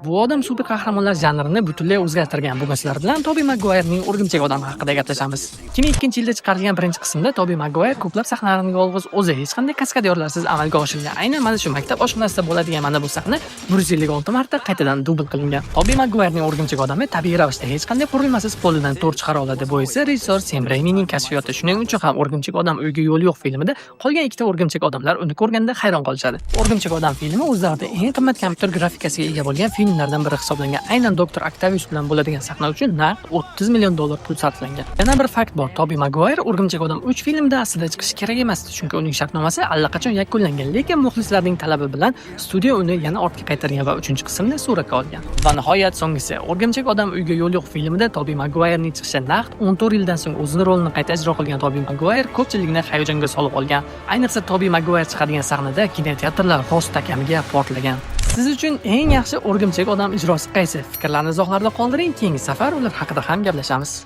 Bu odam super qahramonlar janrini butunlay o'zgartirgan. Bugun sizlar bilan Tobi Maguirening O'rgimchak odam haqida gaplashamiz. 2002-yilda chiqarilgan birinchi qismda Tobi Maguire ko'plab sahnalarni yolg'iz o'zi hech qanday kaskadyorlarsiz amalga oshirgan. Aynan mana shu maktab oshxonasida bo'ladigan mana bu sahna 156 marta qaytadan dubl qilingan. Tobi Maguirening O'rgimchak odami tabiiy ravishda hech qanday qurilmasiz qo'lidan to'r chiqara oladi. Bu esa rejissor Sam Raimining kashfiyoti. Shuning uchun ham O'rgimchak odam uyga yo'l yo'q filmida qolgan ikkita o'rgimchak odamlar uni ko'rganda hayron qolishadi. O'rgimchak odam filmi o'zlarida eng qimmat kompyuter grafikasiga ega bo'lgan filmlardan biri hisoblangan. Aynan Dr. Octavius bilan bo'ladigan sahna uchun naq $30 million pul sarflangan. Yana bir fakt bor. Tobi Maguire O'rgimchak odam 3 filmda aslida chiqishi kerak emasdi, chunki uning shartnomasi allaqachon yakunlangan, lekin muxlislarning talabi bilan studiya uni yana ortga qaytargan va 3-qismni suratga olgan. Va nihoyat so'nggisi, O'rgimchak odam uyga yo'l yo'q filmida Tobi Maguirening chiqishi naq 14 yildan so'ng o'zining rolini qayta ijro qilgan Tobi Maguire ko'pchilikni hayajonga solib olgan. Ayniqsa Tobi Maguire chiqadigan sahnada kinoteatrlar rost akamiga portlagan. Siz uchun eng yaxshi O'rgimchak odam ijrosi qaysi? Fikrlarni izohlarda qoldiring. Keyingi safar ular haqida ham gaplashamiz.